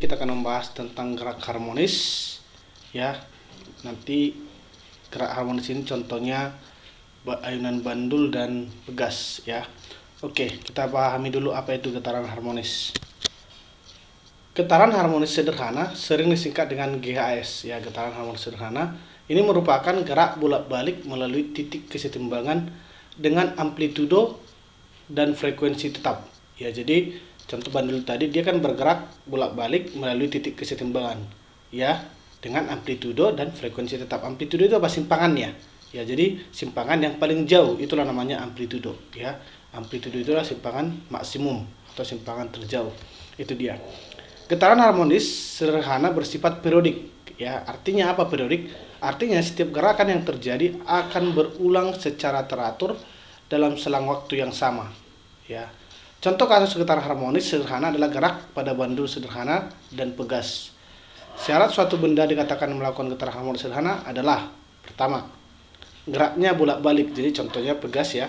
Kita akan membahas tentang gerak harmonis ya. Nanti gerak harmonis ini contohnya ayunan bandul dan pegas ya. Oke, kita pahami dulu apa itu getaran harmonis. Getaran harmonis sederhana sering disingkat dengan GHS ya, getaran harmonis sederhana. Ini merupakan gerak bolak-balik melalui titik kesetimbangan dengan amplitudo dan frekuensi tetap. Ya, jadi contoh bandul tadi dia kan bergerak bolak-balik melalui titik kesetimbangan ya, dengan amplitudo dan frekuensi tetap. Amplitudo itu apa? Simpangannya. Ya, jadi simpangan yang paling jauh itulah namanya amplitudo ya. Amplitudo itulah simpangan maksimum atau simpangan terjauh. Itu dia. Getaran harmonis sederhana bersifat periodik ya. Artinya apa periodik? Artinya setiap gerakan yang terjadi akan berulang secara teratur dalam selang waktu yang sama ya. Contoh kasus getaran harmonis sederhana adalah gerak pada bandul sederhana dan pegas. Syarat suatu benda dikatakan melakukan getaran harmonis sederhana adalah: pertama, geraknya bolak-balik. Jadi contohnya pegas ya,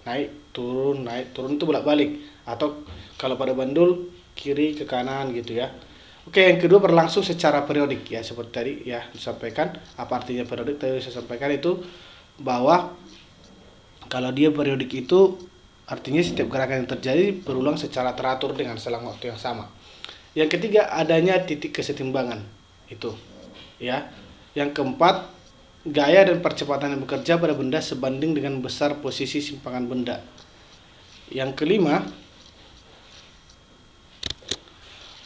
naik turun itu bolak-balik, atau kalau pada bandul kiri ke kanan gitu ya. Oke, yang kedua berlangsung secara periodik ya, seperti tadi ya disampaikan. Apa artinya periodik? Tadi saya sampaikan itu bahwa kalau dia periodik itu artinya setiap gerakan yang terjadi berulang secara teratur dengan selang waktu yang sama. Yang ketiga, adanya titik kesetimbangan itu ya. Yang keempat, gaya dan percepatan yang bekerja pada benda sebanding dengan besar posisi simpangan benda. Yang kelima,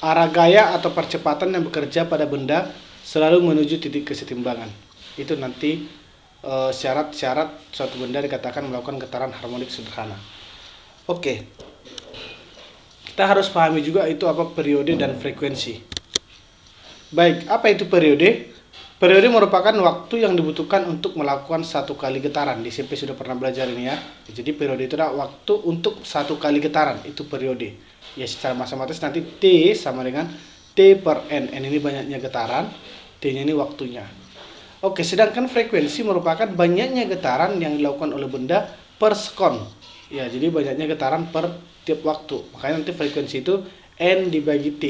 arah gaya atau percepatan yang bekerja pada benda selalu menuju titik kesetimbangan. Itu nanti syarat-syarat suatu benda dikatakan melakukan getaran harmonik sederhana. Oke, kita harus pahami juga itu apa periode dan frekuensi. Baik, apa itu periode? Periode merupakan waktu yang dibutuhkan untuk melakukan satu kali getaran. Di SMP sudah pernah belajar ini ya. Jadi periode itu adalah waktu untuk satu kali getaran, itu periode. Ya, secara matematis nanti T sama dengan T per N. N ini banyaknya getaran, T-nya ini waktunya. Oke, sedangkan frekuensi merupakan banyaknya getaran yang dilakukan oleh benda per sekon. Ya, jadi banyaknya getaran per tiap waktu. Makanya nanti frekuensi itu N dibagi T.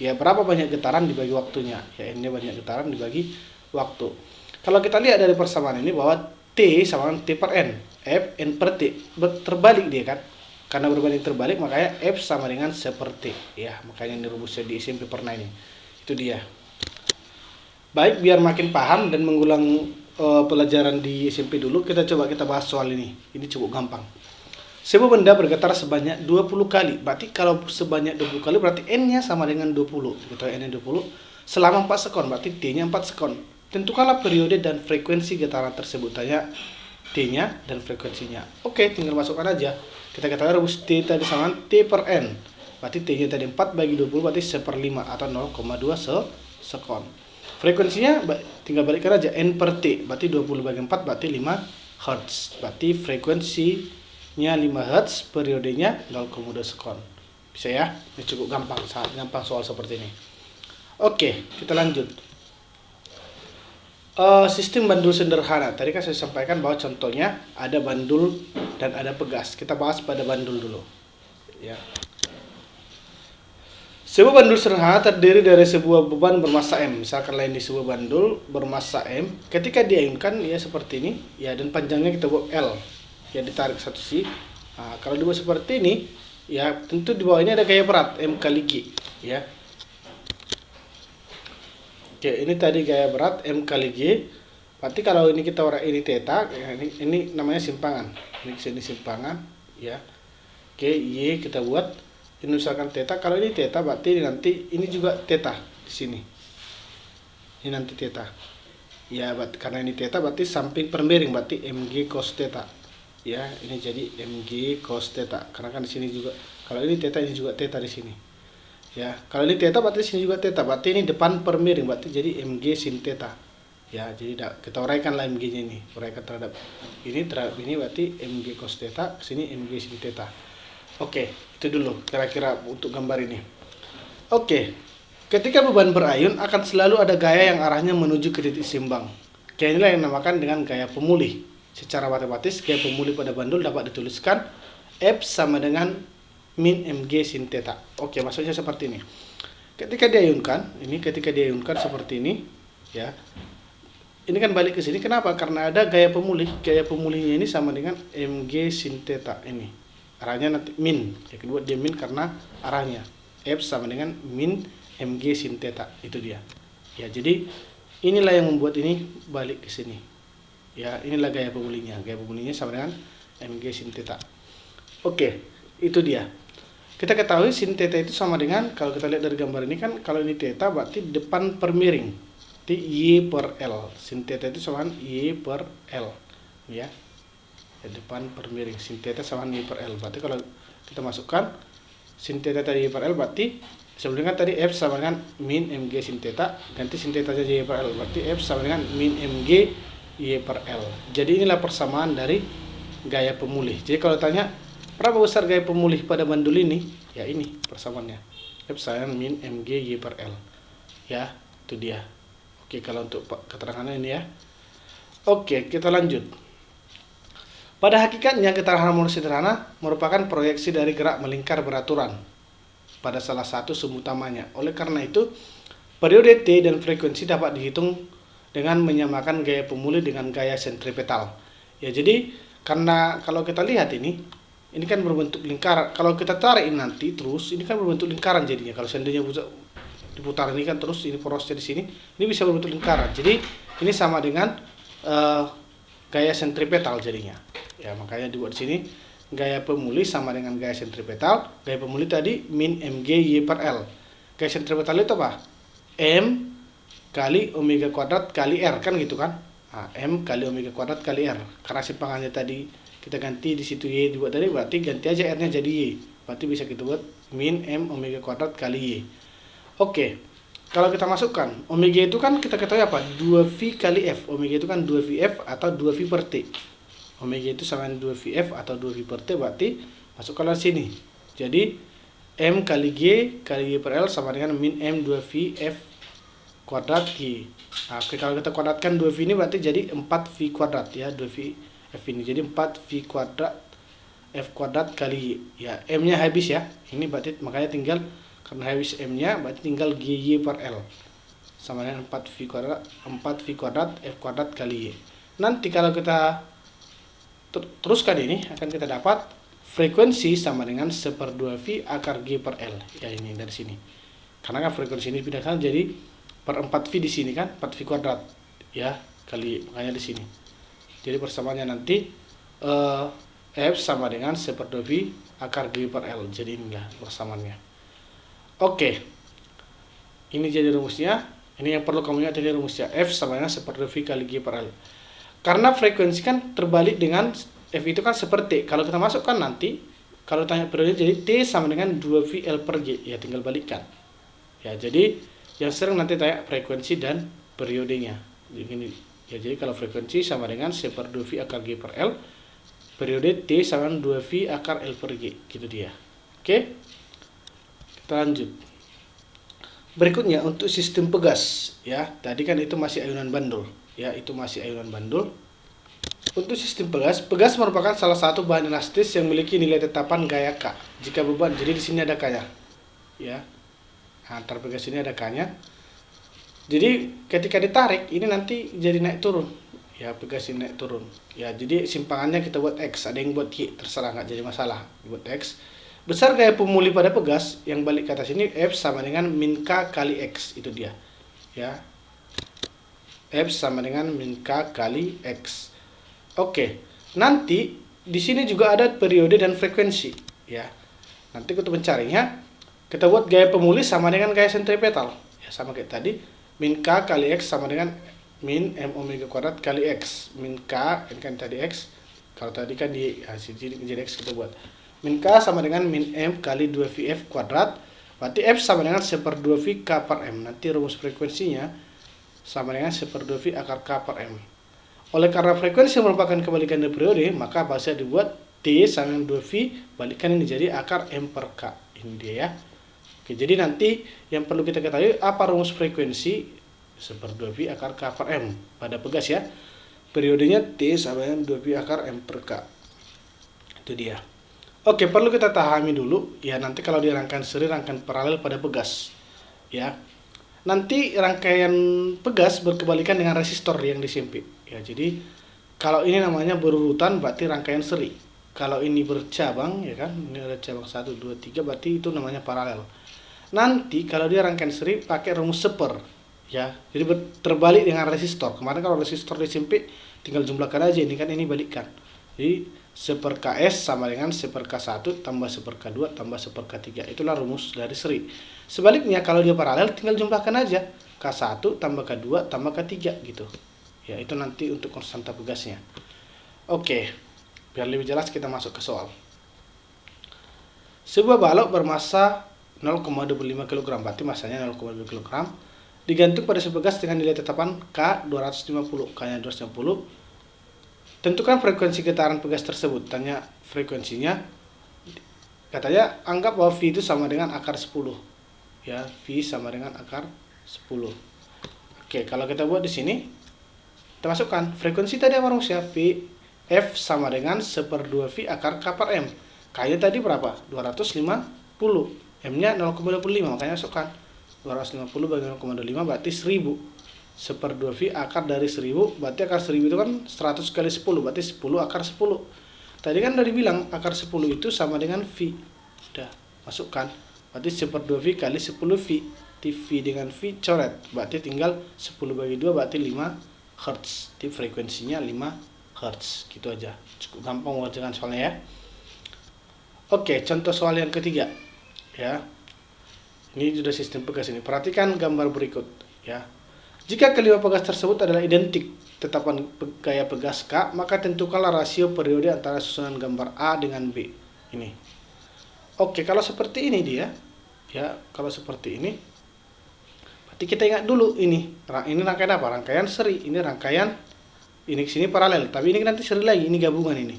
Ya, berapa banyak getaran dibagi waktunya. Ya, N-nya banyak getaran dibagi waktu. Kalau kita lihat dari persamaan ini bahwa T sama dengan T per N. F N per T. Terbalik dia kan. Karena berbanding terbalik makanya F sama dengan seperti ya, makanya ini rumusnya di SMP pernah ini. Itu dia. Baik, biar makin paham dan mengulang pelajaran di SMP dulu, kita bahas soal ini. Ini cukup gampang. Sebuah benda bergetar sebanyak 20 kali. Berarti kalau sebanyak 20 kali berarti N-nya sama dengan 20. Gitu, N-nya 20 selama 4 sekon, berarti T-nya 4 sekon. Tentukanlah periode dan frekuensi getaran tersebut. Tanya T-nya dan frekuensinya. Oke, tinggal masukkan aja. Kita katakan rumus T tadi sama T per N. Berarti T-nya tadi 4 bagi 20 berarti 1/5 atau 0,2 sekon. Frekuensinya tinggal balikkan aja N per T. Berarti 20 bagi 4 berarti 5 Hz. Berarti frekuensinya 5 Hz, periodenya 0,2 sekon. Bisa ya? Ini cukup gampang, sangat gampang soal seperti ini. Oke, kita lanjut. Sistem bandul sederhana. Tadi kan saya sampaikan bahwa contohnya ada bandul dan ada pegas. Kita bahas pada bandul dulu. Ya. Sebuah bandul sederhana terdiri dari sebuah beban bermassa M. Misalkan lain di sebuah bandul bermassa M. Ketika diayunkan ya seperti ini, ya, dan panjangnya kita buat L. Ya, ditarik satu sisi. Nah, kalau dibuat seperti ini, ya tentu di bawah ini ada gaya berat M kali G. Ya. Oke, ini tadi gaya berat M kali G. Berarti kalau ini kita orang ini theta, ya, ini namanya simpangan. Ini sini simpangan, ya. Oke, Y kita buat. Ini misalkan theta. Kalau ini theta, berarti nanti ini juga theta di sini. Ini nanti theta. Ya, karena ini theta berarti samping per miring, berarti MG cos theta. Ya, ini jadi MG cos theta. Karena kan di sini juga. Kalau ini theta, ini juga theta di sini. Ya, kalau ini theta berarti sini juga theta. Berarti ini depan per miring, berarti jadi MG sin theta. Ya, jadi kita uraikanlah MG-nya ini. Uraikan terhadap ini berarti MG cos theta, sini MG sin theta. Oke, itu dulu kira-kira untuk gambar ini. Oke. Ketika beban berayun akan selalu ada gaya yang arahnya menuju ke titik seimbang. Gaya inilah yang dinamakan dengan gaya pemulih. Secara matematis, gaya pemulih pada bandul dapat dituliskan F sama dengan min mg sin theta. Oke, maksudnya seperti ini. Ketika diayunkan seperti ini, ya. Ini kan balik ke sini, kenapa? Karena ada gaya pemulih. Gaya pemulihnya ini sama dengan mg sin theta ini. Arahnya nanti min. Yang kedua dia min karena arahnya. F sama dengan min mg sin theta. Itu dia. Ya, jadi inilah yang membuat ini balik ke sini. Ya, inilah gaya pemulihnya. Gaya pemulihnya sama dengan mg sin theta. Oke, itu dia. Kita ketahui sin theta itu sama dengan, kalau kita lihat dari gambar ini kan, kalau ini theta berarti depan per miring. Berarti Y per L. Sin theta itu sama dengan Y per L. Ya. Depan per miring. Sin theta sama dengan Y per L. Berarti kalau kita masukkan sin theta tadi Y per L, berarti sebelumnya tadi F sama dengan min mg sin theta, ganti sin theta saja Y per L. Berarti F sama dengan min mg Y per L. Jadi inilah persamaan dari gaya pemulih. Jadi kalau tanya berapa besar gaya pemulih pada bandul ini? Ya ini persamaannya. F sama min mg Y per L. Ya, itu dia. Oke, kalau untuk keterangannya ini ya. Oke, kita lanjut. Pada hakikatnya getaran harmonis sederhana merupakan proyeksi dari gerak melingkar beraturan pada salah satu sum utamanya. Oleh karena itu, periode T dan frekuensi dapat dihitung dengan menyamakan gaya pemulih dengan gaya sentripetal. Ya, jadi karena kalau kita lihat ini kan berbentuk lingkaran. Kalau kita tarik ini nanti terus, ini kan berbentuk lingkaran jadinya. Kalau seandainya diputar ini kan terus, ini porosnya di sini, ini bisa berbentuk lingkaran. Jadi ini sama dengan gaya sentripetal jadinya. Ya, makanya dibuat di sini gaya pemulih sama dengan gaya sentripetal. Gaya pemulih tadi min mg Y per L. Gaya sentripetal itu apa? M kali omega kuadrat kali R, kan gitu kan? Nah, M kali omega kuadrat kali R. Karena simpangannya tadi kita ganti di situ Y dibuat tadi, berarti ganti aja R-nya jadi Y. Berarti bisa kita buat min M omega kuadrat kali Y. Oke. Kalau kita masukkan omega itu kan kita ketahui apa? 2V kali F. Omega itu kan 2VF atau 2V per T. Omega itu sama dengan 2VF atau 2V per T, berarti masukkanlah sini. Jadi M kali G kali Y per L sama dengan min M 2VF kuadrat Y. Nah, oke, kalau kita kuadratkan 2V ini berarti jadi 4V kuadrat ya, 2VF ini. Jadi 4V kuadrat F kuadrat kali Y. Ya, M-nya habis ya. Ini berarti makanya tinggal, karena habis M-nya berarti tinggal GY per L. Sama dengan 4V kuadrat F kuadrat kali Y. Nanti kalau kita teruskan ini akan kita dapat frekuensi sama dengan 1/2V akar G per L. Ya, ini dari sini. Karena kan frekuensi ini pindahkan jadi per 4V di sini kan, 4V kuadrat ya kali, makanya di sini. Jadi persamaannya nanti F sama dengan 1/2V akar G per L. Jadi inilah persamaannya. Oke. Ini jadi rumusnya. Ini yang perlu kamu ingat, jadi rumusnya F sama dengan 1/2V kali G per L. Karena frekuensi kan terbalik dengan F itu kan seperti, kalau kita masukkan nanti, kalau tanya periode jadi T sama dengan 2VL per G, ya tinggal balikkan. Ya, jadi yang sering nanti tanya frekuensi dan periodenya. Begini. Ya, jadi kalau frekuensi sama dengan 1/2V akar G per L, periode T sama dengan 2V akar L per G, gitu dia. Oke. Kita lanjut. Berikutnya untuk sistem pegas, ya. Tadi kan itu masih ayunan bandul. Ya, itu masih ayunan bandul. Untuk sistem pegas merupakan salah satu bahan elastis yang memiliki nilai tetapan gaya K jika beban. Jadi di sini ada K-nya. Ya. Antar pegas ini ada K-nya. Jadi ketika ditarik ini nanti jadi naik turun. Ya, pegas ini naik turun. Ya, jadi simpangannya kita buat X, ada yang buat Y, terserah, nggak jadi masalah. Buat X. Besar gaya pemulih pada pegas yang balik ke atas ini F sama dengan min K kali X, itu dia. Ya. F sama dengan min K kali X. Oke. Nanti di sini juga ada periode dan frekuensi, ya. Nanti untuk mencarinya kita buat gaya pemulih sama dengan gaya sentripetal. Ya, sama kayak tadi. Min K kali X sama dengan min M omega kuadrat kali X. Min K, ini kan tadi X. Kalau tadi kan di sini jadi X, kita buat. Min K sama dengan min M kali 2VF kuadrat. Berarti F sama dengan 1/2V K per M. Nanti rumus frekuensinya sama dengan 1/2V akar K per M. Oleh karena frekuensi merupakan kebalikan dari periode, maka bisa dibuat T sama dengan 2V, balikkan ini jadi akar M per K. Ini dia ya. Oke, jadi nanti yang perlu kita ketahui apa rumus frekuensi 1/2V akar K per M pada pegas ya. Periodenya T sama dengan 2V akar M per K. Itu dia. Oke, perlu kita pahami dulu ya, nanti kalau di rangkaian seri, rangkaian paralel pada pegas. ya. Nanti rangkaian pegas berkebalikan dengan resistor yang disempit, ya. Jadi kalau ini namanya berurutan berarti rangkaian seri. Kalau ini bercabang, ya kan, ini ada cabang 1, 2, 3, berarti itu namanya paralel. Nanti kalau dia rangkaian seri pakai rumus seper, ya. Jadi terbalik dengan resistor. Kemarin kalau resistor disempit tinggal jumlahkan aja, ini kan ini balikkan. Jadi 1 per Ks sama dengan 1 per K1 tambah 1 per K2 tambah 1 per K3. Itulah rumus dari seri. Sebaliknya kalau dia paralel tinggal jumlahkan aja. K1 tambah K2 tambah K3 gitu. Ya, itu nanti untuk konstanta pegasnya. Oke, biar lebih jelas kita masuk ke soal. Sebuah balok bermasa 0,25 kg, berarti masanya 0,2 kg, digantung pada sepegas dengan nilai tetapan K 250, K-nya 250. Tentukan frekuensi getaran pegas tersebut. Tanya frekuensinya. Katanya anggap bahwa V itu sama dengan akar 10. Ya, V sama dengan akar 10. Oke, kalau kita buat di sini, kita masukkan frekuensi tadi apa rumusnya? V F sama dengan 1/2 V akar K per M. K-nya tadi berapa? 250. M-nya 0,25, makanya masukkan 250 bagi 0,25 berarti 1000. 1/2 V akar dari 1000, berarti akar 1000 itu kan 100 kali 10, berarti 10 akar 10. Tadi kan udah dibilang akar 10 itu sama dengan V. Udah, masukkan. Berarti 1/2 V kali 10 V. V dengan V coret. Berarti tinggal 10 bagi 2 berarti 5 Hz. Jadi frekuensinya 5 Hz. Gitu aja. Cukup gampang mengerjakan soalnya ya. Oke, contoh soal yang ketiga. Ya. Ini sudah sistem pegas ini. Perhatikan gambar berikut, ya. Jika kelima pegas tersebut adalah identik tetapan gaya pegas K, maka tentukanlah rasio periode antara susunan gambar A dengan B. Ini. Oke, kalau seperti ini dia, ya, kalau seperti ini, berarti kita ingat dulu ini. Ini rangkaian apa? Rangkaian seri. Ini rangkaian, ini ke sini paralel. Tapi ini nanti seri lagi, ini gabungan ini.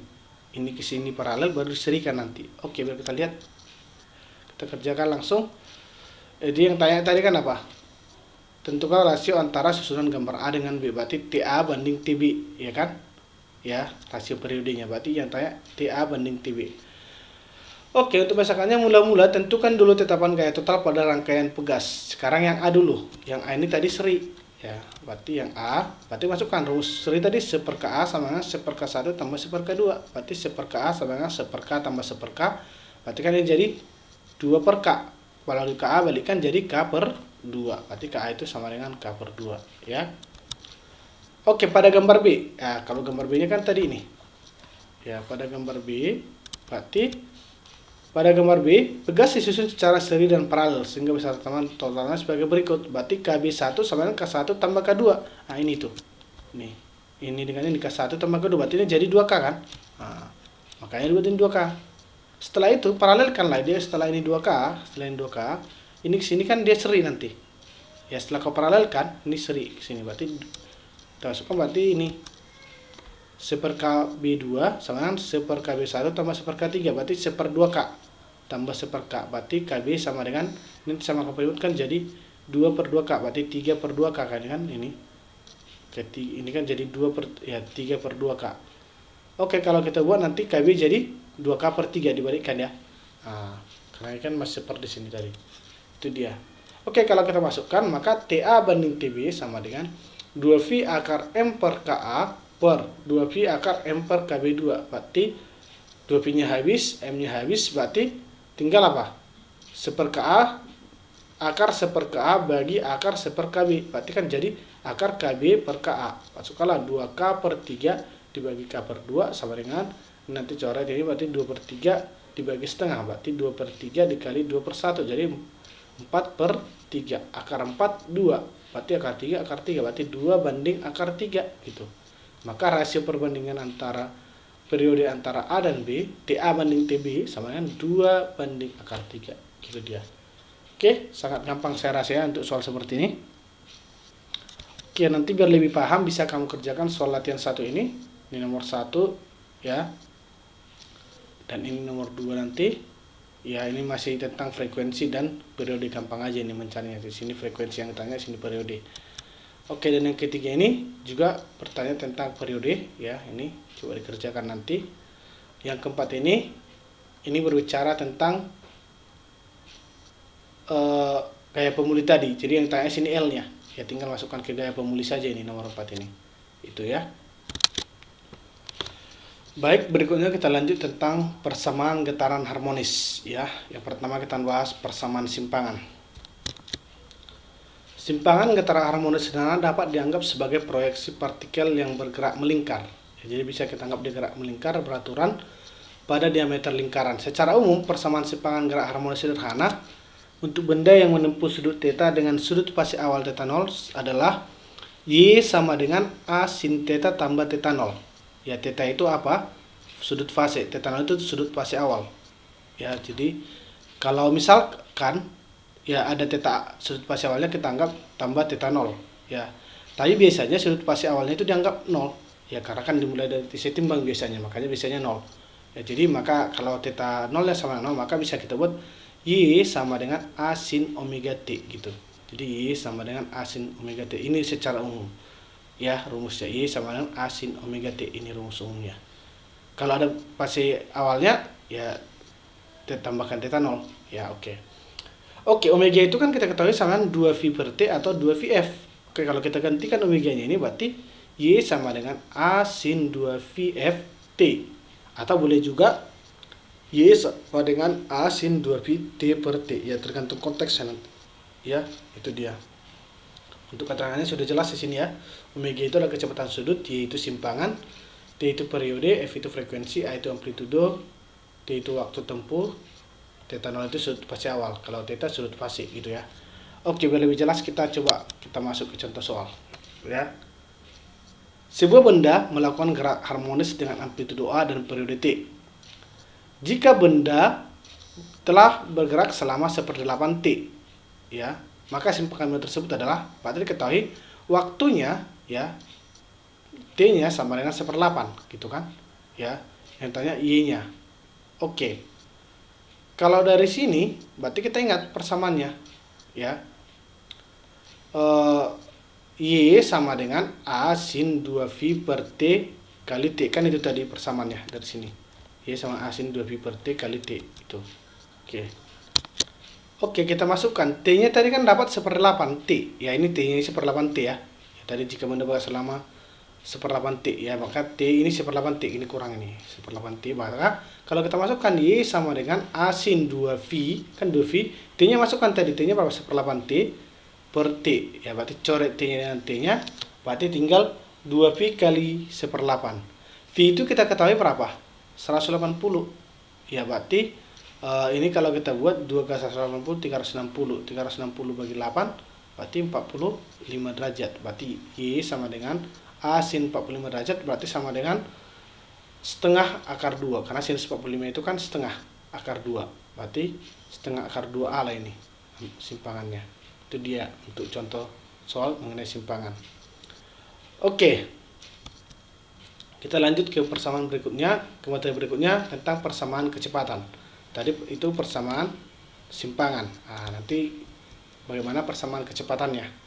Ini ke sini paralel baru diserikan nanti. Oke, biar kita lihat. Kita kerjakan langsung. Jadi yang tanya tadi kan apa? Tentukan rasio antara susunan gambar A dengan B, berarti TA banding TB, ya kan? Ya, rasio periodenya, berarti yang tanya TA banding TB. Oke, untuk masakannya mula-mula tentukan dulu tetapan gaya total pada rangkaian pegas. Sekarang yang A dulu, yang A ini tadi seri, ya. Berarti yang A, berarti masukkan rumus seri tadi 1 per KA sama dengan 1 per K1 tambah 1 per K2. Berarti 1 per KA sama dengan 1 per K tambah 1 per K. Berarti kan ini jadi 2 per K. Kalau di KA balikkan jadi K per 2. Berarti KA itu sama dengan K per 2, ya. Oke, pada gambar B. Ya, kalau gambar B-nya kan tadi ini. Ya, pada gambar B, berarti pada gambar B, pegas disusun secara seri dan paralel sehingga besar totalnya sebagai berikut. Berarti KB1 sama dengan K1 tambah K2. Nah, ini tuh. Nih. Ini dengan ini K1 tambah K2. Berarti ini jadi 2K kan? Nah, makanya dibuatin 2K. Setelah itu paralelkanlah dia, setelah ini 2K, setelah ini 2K, ini ke sini kan dia seri nanti. Ya, setelah kau paralelkan, ini seri ke sini. Berarti kita masukkan berarti ini 1 per KB2 sama dengan 1 per KB1 tambah 1 per K3, berarti 1 per 2K tambah 1 per K. Berarti KB sama dengan ini sama kau kan jadi 2 per 2K, berarti 3 per 2K kan ini. Ini kan jadi 2 per ya 3 per 2K. Oke, kalau kita buat nanti KB jadi 2K per 3 dibalikkan ya. Nah, karena kan masih seperti sini tadi. Itu dia. Oke, kalau kita masukkan maka TA banding TB sama dengan 2V akar M per KA per 2V akar M per KB2. Berarti 2V-nya habis, M-nya habis, berarti tinggal apa? 1 per KA akar 1 per KA bagi akar 1 per KB. Berarti kan jadi akar KB per KA. Masukkanlah 2K per 3 dibagi K per 2 sama dengan, nanti coret ini berarti 2 per 3 dibagi setengah. Berarti 2 per 3 dikali 2 per 1. Jadi 4 per 3. Akar 4, 2. Berarti akar 3, akar 3. Berarti 2 banding akar 3. Gitu. Maka rasio perbandingan antara periode antara A dan B, TA banding TB, sama dengan 2 banding akar 3. Gitu dia. Oke, sangat gampang saya rasa ya untuk soal seperti ini. Oke, nanti biar lebih paham bisa kamu kerjakan soal latihan 1 ini. Ini nomor 1, ya. Dan ini nomor 2 nanti. Ya, ini masih tentang frekuensi dan periode, gampang aja ini mencarinya. Di sini frekuensi yang ditanya, sini periode. Oke, dan yang ketiga ini juga bertanya tentang periode, ya. Ini coba dikerjakan nanti. Yang keempat ini berbicara tentang gaya pemulih tadi. Jadi yang tanya sini L-nya. Ya tinggal masukkan ke gaya pemulih saja ini nomor 4 ini. Itu ya. Baik, berikutnya kita lanjut tentang persamaan getaran harmonis ya. Yang pertama kita bahas persamaan simpangan. Simpangan getaran harmonis sederhana dapat dianggap sebagai proyeksi partikel yang bergerak melingkar. Ya, jadi bisa kita anggap dia gerak melingkar beraturan pada diameter lingkaran. Secara umum, persamaan simpangan gerak harmonis sederhana untuk benda yang menempuh sudut θ dengan sudut fase awal θ0 adalah Y sama dengan A sin θ tambah θ0. Ya, θ itu apa? Sudut fase. θ0 itu sudut fase awal. Ya, jadi kalau misalkan ya ada θ sudut fase awalnya kita anggap tambah θ0 ya. Tapi biasanya sudut fase awalnya itu dianggap 0 ya, karena kan dimulai dari titik timbang biasanya, makanya biasanya 0. Ya, jadi maka kalau θ0 ya sama 0, maka bisa kita buat Y sama dengan A sin omega T gitu. Jadi Y sama dengan A sin omega T. Ini secara umum. Ya, rumusnya Y sama dengan A sin omega T. Ini rumus umumnya. Kalau ada fase awalnya ya tambahkan θ0 ya, oke. Oke, omega itu kan kita ketahui sama dengan 2V per T atau 2VF. Oke, kalau kita gantikan omeganya ini berarti Y sama dengan A sin 2VF T. Atau boleh juga Y sama dengan A sin 2V T per T. Ya, tergantung konteksnya nanti. Ya, itu dia. Untuk keterangannya sudah jelas di sini ya. Omega itu adalah kecepatan sudut, Y itu simpangan, T itu periode, F itu frekuensi, A itu amplitudo, T itu waktu tempuh, θ0 itu sudut fase awal, kalau θ sudut fase gitu ya. Oke, biar lebih jelas kita masuk ke contoh soal ya. Sebuah benda melakukan gerak harmonis dengan amplitudo A dan periode T. Jika benda telah bergerak selama 1/8 T ya, maka simpangan benda tersebut adalah, Pak tadi ketahui waktunya ya, T-nya sama dengan 1/8 gitu kan ya. Yang tanya Y-nya. Oke. Kalau dari sini, berarti kita ingat persamaannya, ya. Y sama dengan A sin 2V per T kali T. Kan itu tadi persamaannya dari sini. Y sama A sin 2V per T kali T. Itu. Oke. Oke, kita masukkan. T-nya tadi kan dapat 1/8 T. Ya, ini T-nya 1/8 T ya. Tadi jika mendapat selama 1/8 T ya, maka T ini 1/8 T, ini kurang ini 1/8 T, maka kalau kita masukkan Y sama dengan A sin 2V, kan 2V, T-nya masukkan tadi, T-nya berapa? 1/8 T per T ya, berarti coret T-nya dengan T-nya, berarti tinggal 2V kali 1/8. V itu kita ketahui berapa? 180 ya, berarti ini kalau kita buat 2 kali 180, 360 bagi 8 berarti 45 derajat, berarti Y sama dengan A sin 45 derajat berarti sama dengan setengah akar 2, karena sin 45 itu kan setengah akar 2, berarti setengah akar 2A lah ini simpangannya. Itu dia untuk contoh soal mengenai simpangan. Oke, kita lanjut ke persamaan berikutnya, ke materi berikutnya tentang persamaan kecepatan. Tadi itu persamaan simpangan. Nah, nanti bagaimana persamaan kecepatannya.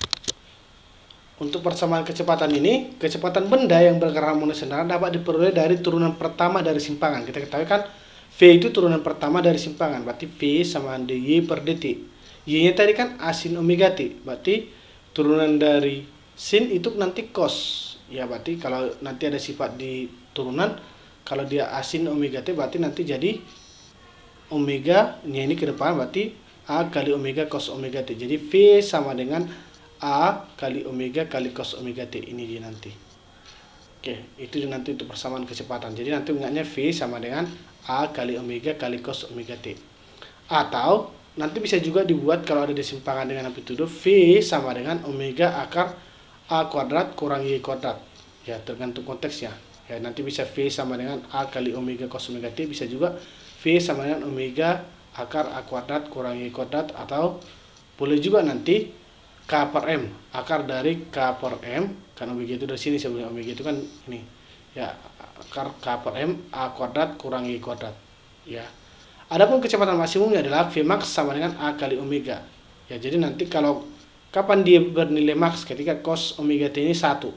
Untuk persamaan kecepatan ini, kecepatan benda yang bergerak harmonis sederhana dapat diperoleh dari turunan pertama dari simpangan. Kita ketahui kan V itu turunan pertama dari simpangan, berarti V sama dengan dy per dt. Y-nya tadi kan A sin omega T, berarti turunan dari sin itu nanti cos. Ya, berarti kalau nanti ada sifat di turunan, kalau dia A sin omega T berarti nanti jadi omega-nya ini ke depan, berarti A kali omega cos omega T. Jadi V sama dengan A kali omega kali cos omega T, ini dia nanti. Oke, itu nanti untuk persamaan kecepatan. Jadi nanti ingatnya V sama dengan A kali omega kali cos omega T. Atau nanti bisa juga dibuat kalau ada di simpangan dengan amplitudo, V sama dengan omega akar A kuadrat kurang Y kuadrat. Ya, tergantung konteksnya. Ya, nanti bisa V sama dengan A kali omega cos omega T, bisa juga V sama dengan omega akar A kuadrat kurang Y kuadrat, atau boleh juga nanti K per M, akar dari K per M, kan omega itu dari sini sebenarnya, omega itu kan ini ya, akar K per M A kuadrat kurang Y kuadrat ya. Adapun kecepatan maksimumnya adalah Vmax sama dengan A kali omega ya. Jadi nanti kalau kapan dia bernilai max, ketika cos omega T ini 1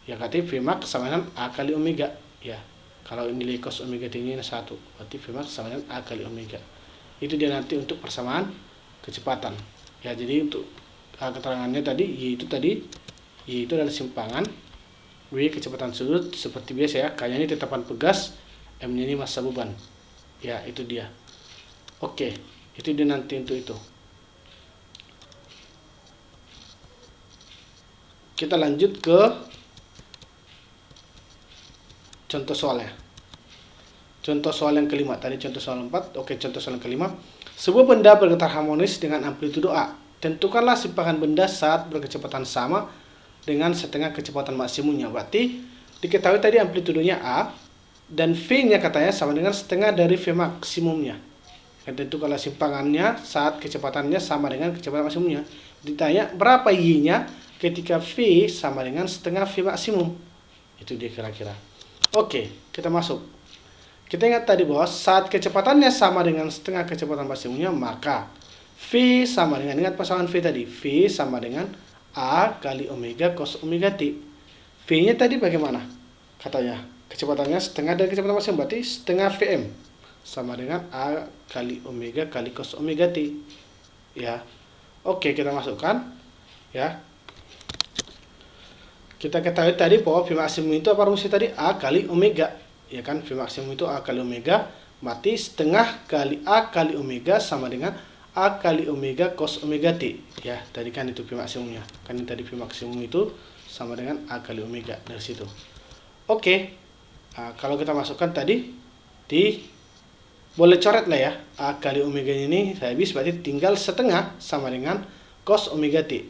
ya, berarti Vmax sama dengan A kali omega ya. Kalau nilai cos omega T ini 1, berarti Vmax sama dengan A kali omega. Itu dia nanti untuk persamaan kecepatan. Ya, jadi untuk keterangannya tadi Y itu adalah simpangan, W kecepatan sudut seperti biasa ya, K-nya ini tetapan pegas, M-nya ini massa beban. Ya, itu dia. Oke, itu dia nanti untuk itu. Kita lanjut ke contoh soalnya. Contoh soal yang kelima, tadi contoh soal 4. Oke, contoh soal yang kelima. Sebuah benda bergetar harmonis dengan amplitudo A. Tentukanlah simpangan benda saat berkecepatan sama dengan setengah kecepatan maksimumnya. Berarti diketahui tadi amplitudonya A dan V-nya katanya sama dengan setengah dari V maksimumnya. Dan tentukanlah simpangannya saat kecepatannya sama dengan kecepatan maksimumnya. Ditanya berapa Y-nya ketika V sama dengan setengah V maksimum. Itu dia kira-kira. Oke, kita masuk. Kita ingat tadi bahwa saat kecepatannya sama dengan setengah kecepatan maksimumnya, maka V sama dengan, ingat pasangan V tadi, V sama dengan A kali omega cos omega T. V-nya tadi bagaimana? Katanya, kecepatannya setengah dari kecepatan maksimum, berarti setengah Vm. Sama dengan A kali omega kali cos omega T. Ya. Oke, kita masukkan. Ya. Kita ketahui tadi bahwa V maksimum itu apa rumusnya tadi? A kali omega. Ya kan, V maksimum itu A kali omega, berarti setengah kali A kali omega sama dengan A kali omega cos omega T. Ya, tadi kan itu V maksimumnya. Kan ini tadi V maksimum itu sama dengan A kali omega dari situ. Oke. Nah, kalau kita masukkan tadi boleh coret lah ya. A kali omega ini saya habis, berarti tinggal setengah sama dengan cos omega T.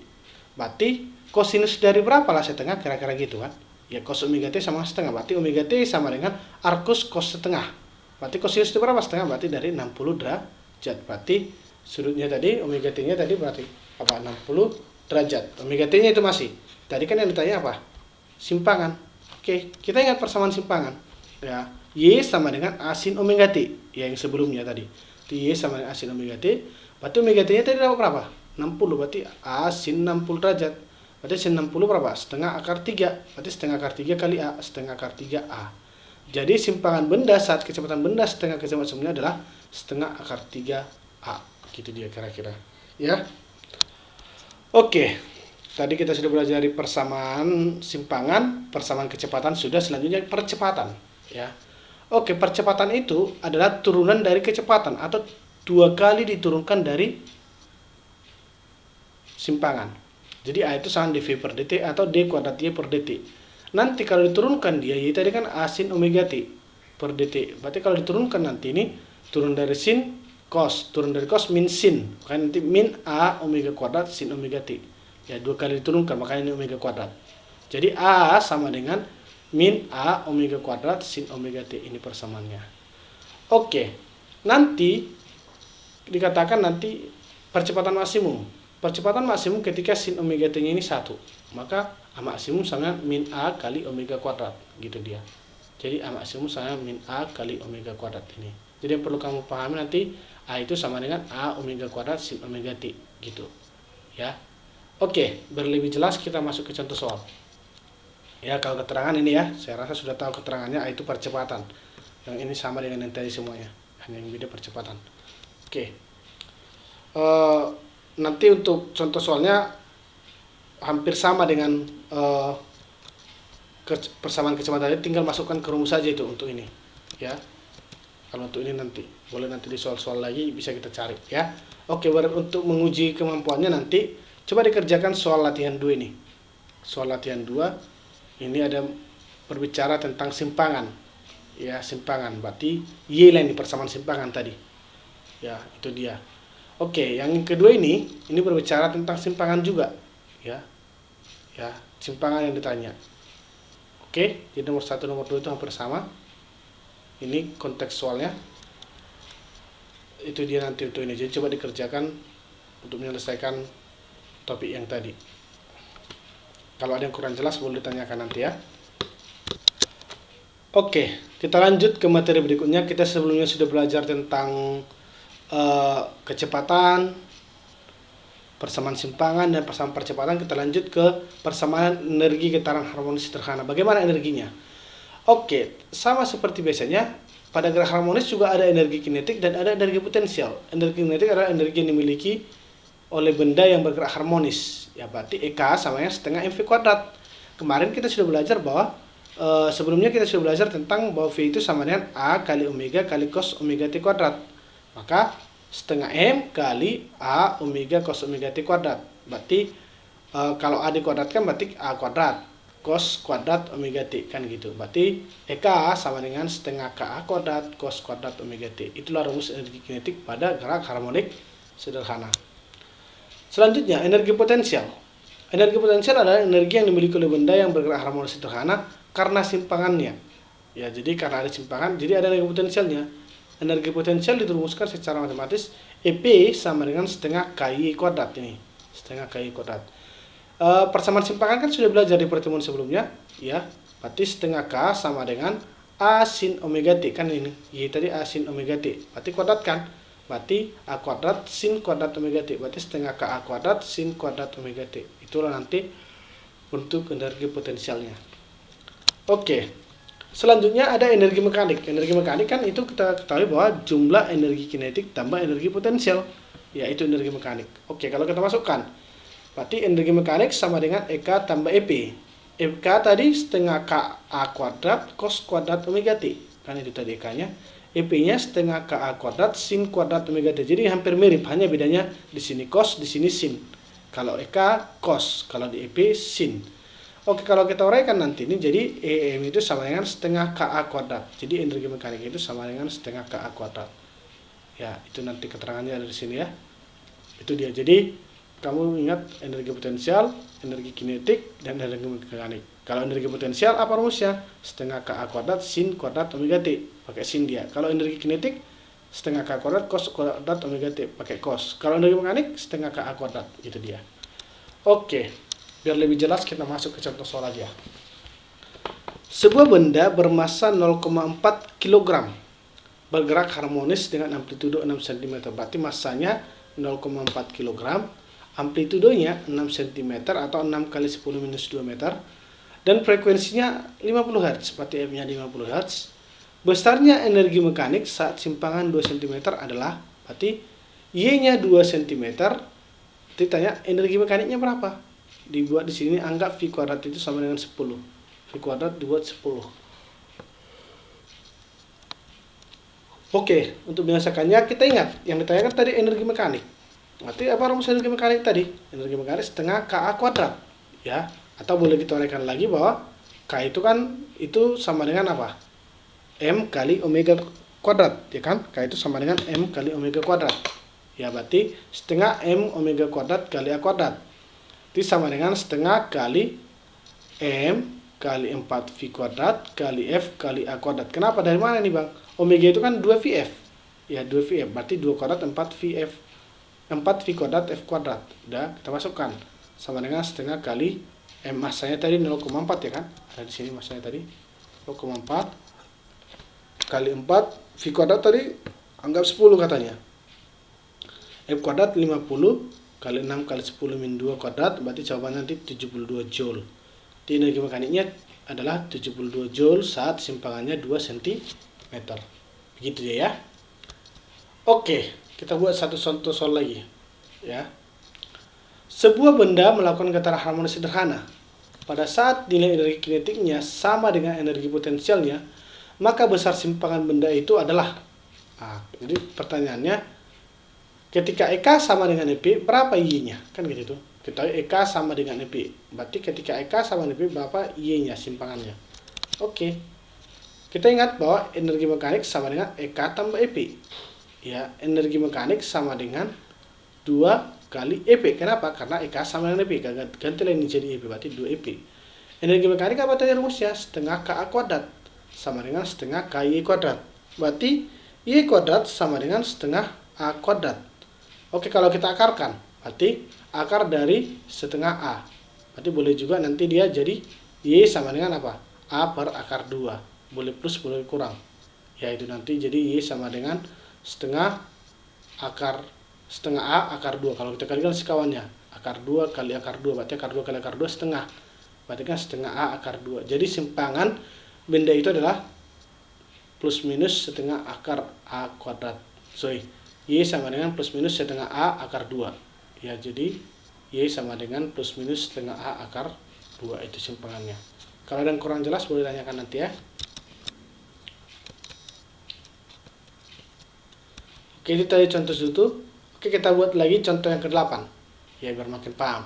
Berarti kosinus dari berapa lah setengah, kira-kira gitu kan. Ya, cos omega T sama setengah, berarti omega T sama dengan arcus cos setengah. Berarti kosinus itu berapa setengah, berarti dari 60 derajat. Berarti sudutnya tadi, omega T-nya tadi berarti apa? 60 derajat. Omega T-nya itu masih. Tadi kan yang ditanya apa? Simpangan. Oke, kita ingat persamaan simpangan. Ya, Y sama dengan A sin omega T. Ya, yang sebelumnya tadi. Y sama dengan A sin omega T. Berarti omega T-nya tadi dapat berapa? 60, berarti A sin 60 derajat. Berarti sin 60 berapa? Setengah akar 3. Berarti setengah akar 3 kali A. Setengah akar 3A. Jadi simpangan benda saat kecepatan benda setengah kecepatan maksimumnya adalah setengah akar 3A. Gitu dia kira-kira. Ya. Oke. Tadi kita sudah belajar dari persamaan simpangan, persamaan kecepatan, sudah, selanjutnya percepatan. Ya. Oke, percepatan itu adalah turunan dari kecepatan atau 2 kali diturunkan dari simpangan. Jadi A itu sama dV per dt atau d kuadrat Y per dt. Nanti kalau diturunkan dia, Y tadi kan A sin omega T per dt. Berarti kalau diturunkan nanti ini turun dari sin cos, turun dari cos min sin. Makanya nanti min A omega kuadrat sin omega T. Ya, 2 kali diturunkan, makanya ini omega kuadrat. Jadi A sama dengan min A omega kuadrat sin omega T. Ini persamaannya. Oke. Nanti dikatakan nanti percepatan maksimum. Percepatan maksimum ketika sin omega T-nya ini 1. Maka A maksimum sama min A kali omega kuadrat. Gitu dia. Jadi A maksimum sama min A kali omega kuadrat ini. Jadi yang perlu kamu pahami nanti, A itu sama dengan A omega kuadrat sin omega T. Gitu. Ya. Oke, berlebih jelas kita masuk ke contoh soal. Ya, kalau keterangan ini ya, saya rasa sudah tahu keterangannya, A itu percepatan. Yang ini sama dengan yang tadi semuanya. Hanya yang beda percepatan. Oke. Nanti untuk contoh soalnya hampir sama dengan persamaan kecepatan tadi, tinggal masukkan ke rumus saja itu untuk ini. Ya. Kalau untuk ini nanti boleh nanti di soal-soal lagi bisa kita cari ya. Oke, untuk menguji kemampuannya nanti coba dikerjakan soal latihan 2 ini. Soal latihan 2 ini ada berbicara tentang simpangan. Ya, simpangan. Berarti Y lah ini persamaan simpangan tadi. Ya, itu dia. Oke, yang kedua ini berbicara tentang simpangan juga. Ya. Ya, simpangan yang ditanya. Oke, jadi nomor 1 nomor 2 itu hampir sama. Ini konteks soalnya. Itu dia nanti untuk ini. Jadi coba dikerjakan untuk menyelesaikan topik yang tadi. Kalau ada yang kurang jelas boleh ditanyakan nanti ya. Oke, kita lanjut ke materi berikutnya. Kita sebelumnya sudah belajar tentang kecepatan, persamaan simpangan, dan persamaan percepatan. Kita lanjut ke persamaan energi getaran harmonis sederhana. Bagaimana energinya? Oke, sama seperti biasanya, pada gerak harmonis juga ada energi kinetik dan ada energi potensial. Energi kinetik adalah energi yang dimiliki oleh benda yang bergerak harmonis. Ya berarti EK sama dengan setengah mv kuadrat. Kemarin kita sudah belajar bahwa sebelumnya kita sudah belajar tentang bahwa V itu sama dengan A kali omega kali cos omega T kuadrat. Maka setengah M kali A omega cos omega T kuadrat. Berarti kalau A dikuadratkan berarti A kuadrat cos kuadrat omega T, kan gitu. Berarti EK sama dengan setengah KA kuadrat cos kuadrat omega T. Itulah rumus energi kinetik pada gerak harmonik sederhana. Selanjutnya, energi potensial. Energi potensial adalah energi yang dimiliki oleh benda yang bergerak harmonis sederhana karena simpangannya. Ya, jadi karena ada simpangan, jadi ada energi potensialnya. Energi potensial dirumuskan secara matematis EP sama dengan setengah KI kuadrat ini. Setengah KI kuadrat. Persamaan simpangan kan sudah belajar di pertemuan sebelumnya, ya. Berarti setengah K sama dengan A sin omega T, kan ini. Y tadi A sin omega T. Berarti kuadrat kan? Berarti A kuadrat sin kuadrat omega T. Berarti setengah KA kuadrat sin kuadrat omega T. Itulah nanti untuk energi potensialnya. Oke. Selanjutnya ada energi mekanik. Energi mekanik kan itu kita ketahui bahwa jumlah energi kinetik tambah energi potensial, yaitu energi mekanik. Oke, kalau kita masukkan, berarti energi mekanik sama dengan EK tambah EP. EK tadi setengah KA kuadrat cos kuadrat omega T. Kan itu tadi EK-nya. EP-nya setengah KA kuadrat sin kuadrat omega T. Jadi hampir mirip, hanya bedanya di sini cos, di sini sin. Kalau EK cos, kalau di EP sin. Oke, kalau kita uraikan nanti ini jadi EM itu sama dengan setengah KA kuadrat. Jadi energi mekanik itu sama dengan setengah KA kuadrat. Ya, itu nanti keterangannya ada di sini ya. Itu dia. Jadi kamu ingat energi potensial, energi kinetik, dan energi mekanik. Kalau energi potensial apa rumusnya? Setengah KA kuadrat sin kuadrat omega T. Pakai sin dia. Kalau energi kinetik, setengah KA kuadrat cos kuadrat omega T. Pakai cos. Kalau energi mekanik, setengah KA kuadrat. Itu dia. Oke. Biar lebih jelas kita masuk ke contoh soal aja. Sebuah benda bermasa 0,4 kg bergerak harmonis dengan amplitudo 6 cm. Berarti masanya 0,4 kg, amplitudonya 6 cm atau 6 kali 10 minus 2 meter, dan frekuensinya 50 Hz, berarti F-nya 50 Hz. Besarnya energi mekanik saat simpangan 2 cm adalah, berarti Y-nya 2 cm. Ditanya energi mekaniknya berapa? Dibuat di sini, anggap V kuadrat itu sama dengan 10. V kuadrat dibuat 10. Oke, untuk menjelaskannya kita ingat yang ditanyakan tadi energi mekanik. Berarti apa rumus energi mekanik tadi? Energi mekanik setengah KA kuadrat, ya. Atau boleh kita uraikan lagi bahwa K itu kan itu sama dengan apa? M kali omega kuadrat, ya kan? K itu sama dengan M kali omega kuadrat. Ya, berarti setengah M omega kuadrat kali A kuadrat. Itu sama dengan setengah kali M kali 4V kuadrat kali F kali A kuadrat. Kenapa? Dari mana nih Bang? Omega itu kan 2VF. Ya, 2VF. Berarti 2 kuadrat 4VF. 4V kuadrat F kuadrat. Udah, kita masukkan. Sama dengan setengah kali M, masanya tadi 0,4 ya kan? Ada di sini masanya tadi. 0,4 kali 4 V kuadrat tadi anggap 10 katanya. F kuadrat 50 kali 6 kali 10 min 2 kuadrat, berarti jawabannya nanti 72 Joule. Di energi mekaniknya adalah 72 Joule saat simpangannya 2 cm. Begitu dia ya. Oke, kita buat satu contoh soal lagi. Ya. Sebuah benda melakukan getaran harmonis sederhana. Pada saat nilai energi kinetiknya sama dengan energi potensialnya, maka besar simpangan benda itu adalah. Nah, jadi pertanyaannya, ketika EK sama dengan EP, berapa Y-nya? Kan gitu tuh. Kita tahu EK sama dengan EP. Berarti ketika EK sama dengan EP, berapa Y-nya, simpangannya? Oke. Kita ingat bahwa energi mekanik sama dengan EK tambah EP. Ya, energi mekanik sama dengan 2 kali EP. Kenapa? Karena EK sama dengan EP. Ganti lain jadi EP, berarti 2 EP. Energi mekanik apa tadi rumusnya? Setengah KA kuadrat sama dengan setengah KY kuadrat. Berarti Y kuadrat sama dengan setengah A kuadrat. Oke, kalau kita akarkan, berarti akar dari setengah A. Berarti boleh juga nanti dia jadi Y sama dengan apa? A per akar 2. Boleh plus, boleh kurang. Ya, itu nanti jadi Y sama dengan setengah A akar 2. Kalau kita kalikan sekawannya, akar 2 kali akar 2, berarti akar 2 kali akar 2 setengah. Berarti kan setengah A akar 2. Jadi simpangan benda itu adalah plus minus setengah akar A kuadrat. Y sama dengan plus minus setengah A akar 2. Ya, jadi Y sama dengan plus minus setengah A akar 2, itu simpangannya. Kalau ada yang kurang jelas boleh tanyakan nanti ya. Oke, itu tadi contoh itu. Oke, kita buat lagi contoh yang ke-8. Ya, biar makin paham.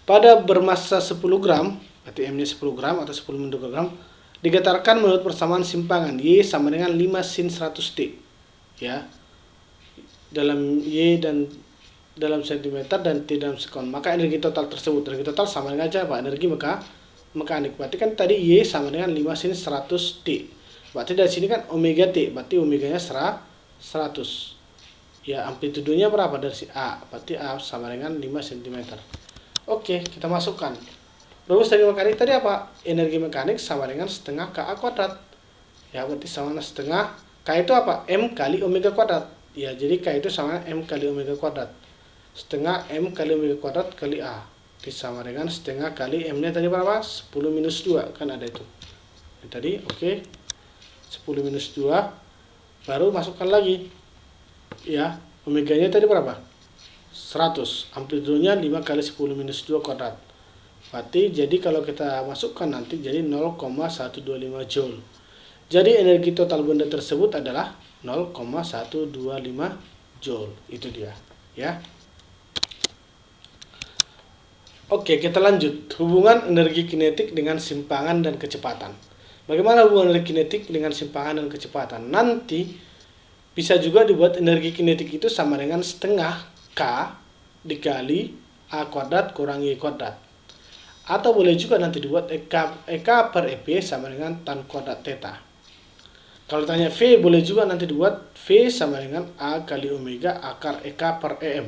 Pada bermassa 10 gram, berarti M-nya 10 gram atau 10 mikrogram, digetarkan menurut persamaan simpangan Y sama dengan 5 sin 100T. Ya. Dalam Y dan dalam cm dan T dalam sekon. Maka energi total tersebut, energi total sama dengan aja Pak, energi mekanik. Berarti kan tadi Y sama dengan 5 sin 100T. Berarti dari sini kan omega T, berarti omeganya 100. Ya, amplitudenya berapa dari si A? Berarti A sama dengan 5 cm. Oke, kita masukkan. Rumus energi mekanik tadi apa? Energi mekanik sama dengan setengah KA kuadrat. Ya, berarti sama dengan setengah. K itu apa? M kali omega kuadrat. Ya, jadi K itu sama dengan M kali omega kuadrat. Setengah M kali omega kuadrat kali A. Itu sama dengan setengah kali M-nya tadi berapa? 10 minus 2. Kan ada itu. Ini tadi, oke. 10 minus 2. Baru masukkan lagi. Ya, omeganya tadi berapa? 100. Amplitudenya 5 kali 10 minus 2 kuadrat. Berarti jadi kalau kita masukkan nanti jadi 0,125 joule. Jadi energi total benda tersebut adalah 0,125 joule. Itu dia, ya. Oke, kita lanjut. Hubungan energi kinetik dengan simpangan dan kecepatan. Bagaimana hubungan energi kinetik dengan simpangan dan kecepatan? Nanti bisa juga dibuat energi kinetik itu sama dengan setengah K dikali A kuadrat kurang Y kuadrat. Atau boleh juga nanti dibuat EK per EP sama dengan tan kuadrat theta. Kalau tanya V, boleh juga nanti dibuat V sama dengan A kali omega akar EK per EM.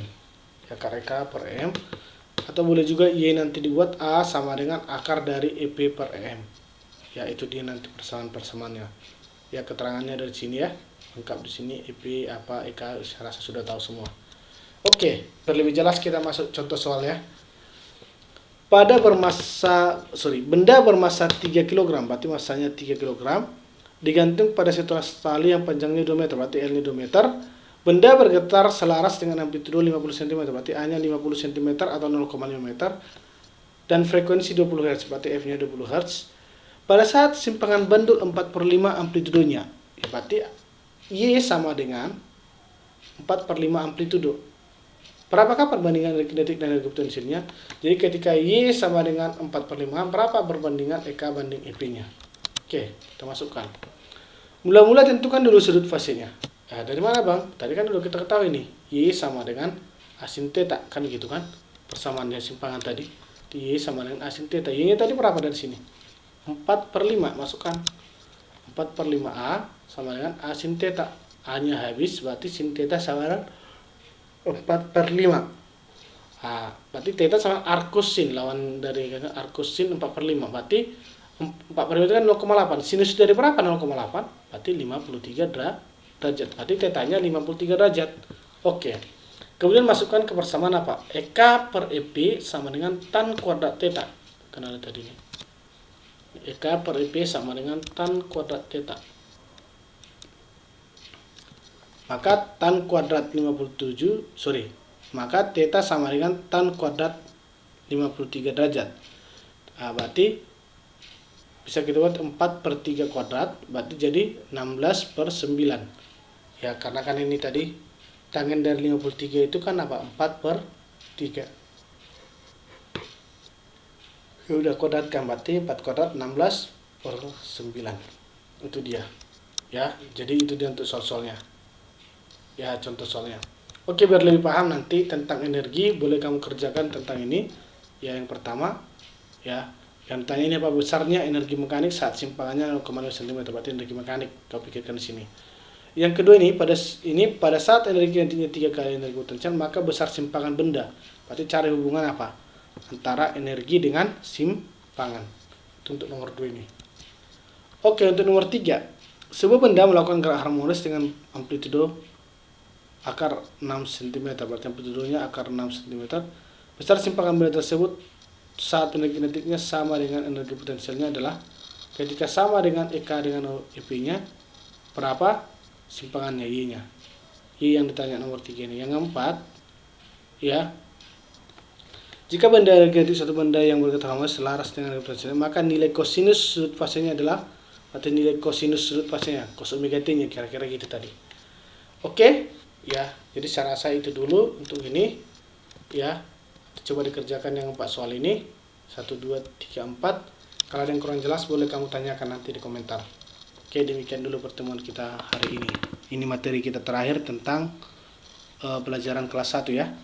Akar EK per EM. Atau boleh juga Y nanti dibuat A sama dengan akar dari EP per EM. Ya, itu dia nanti persamaan-persamaannya. Ya, keterangannya dari sini ya. Lengkap di sini EP apa EK, saya rasa sudah tahu semua. Oke, lebih jelas kita masuk contoh soal ya. Benda bermassa 3 kg, berarti massanya 3 kg, digantung pada situasi tali yang panjangnya 2 meter, berarti L-nya 2 meter. Benda bergetar selaras dengan amplitudo 50 cm, berarti A-nya 50 cm atau 0,5 meter. Dan frekuensi 20 Hz, berarti F-nya 20 Hz. Pada saat simpangan bandul 4/5 amplitudonya, berarti Y sama dengan 4/5 amplitudo. Berapakah perbandingan energi kinetik dan energi potensialnya? Jadi ketika Y sama dengan 4/5, berapa perbandingan EK banding EP-nya? Oke, kita masukkan. Mula-mula tentukan dulu sudut fasenya. Nah, dari mana Bang? Tadi kan udah kita ketahui nih, Y sama dengan A sin theta, kan gitu kan? Persamaannya simpangan tadi. Y sama dengan A sin theta. Y-nya tadi berapa dari sini? 4/5, masukkan. 4/5 A sama dengan A sin theta. A-nya habis, berarti sin theta sama dengan 4/5. Nah, berarti theta sama arcus sin, lawan dari arcus sin 4/5. Berarti 4/5 itu kan 0,8. Sinus dari berapa 0,8? Berarti 53 derajat. Berarti tetanya 53 derajat. Oke. Kemudian masukkan ke persamaan apa? EK per EP sama dengan tan kuadrat theta. Kan ada tadi nih. EK per EP sama dengan tan kuadrat theta. Maka tan kuadrat maka theta sama dengan tan kuadrat 53 derajat. Nah, berarti bisa kita buat 4/3 kuadrat, berarti jadi 16/9. Ya, karena kan ini tadi tangen dari 53 itu kan apa? 4/3. Ya udah kuadratkan, berarti 4 kuadrat 16/9. Itu dia. Ya, jadi itu dia untuk soal-soalnya. Ya, contoh soalnya. Oke, biar lebih paham nanti tentang energi, boleh kamu kerjakan tentang ini. Ya, yang pertama, ya, yang tanya ini apa besarnya energi mekanik saat simpangannya 0,5 cm, berarti energi mekanik. Kau pikirkan di sini. Yang kedua ini pada saat energi nantinya 3 kali energi potensial, maka besar simpangan benda. Berarti cari hubungan apa antara energi dengan simpangan. Itu untuk nomor 2 ini. Oke, untuk nomor 3, sebuah benda melakukan gerak harmonis dengan amplitudo akar 6 cm, berarti amplitudonya akar 6 cm. Besar simpangan benda tersebut saat energi kinetiknya sama dengan energi potensialnya adalah ketika sama dengan EK dengan EP-nya, berapa simpangannya Y-nya. Y yang ditanya nomor 3 ini. Yang keempat, ya. Jika benda negatif suatu benda yang berketahuan selaras dengan representasi, maka nilai kosinus sudut fasenya adalah, atau nilai kosinus sudut fasenya, cos omega t-nya, kira-kira gitu tadi. Oke, ya. Jadi saya rasa itu dulu untuk ini, ya. Coba dikerjakan yang 4 soal ini. 1, 2, 3, 4. Kalau ada yang kurang jelas boleh kamu tanyakan nanti di komentar. Oke, demikian dulu pertemuan kita hari ini. Ini materi kita terakhir tentang pelajaran kelas 1 ya.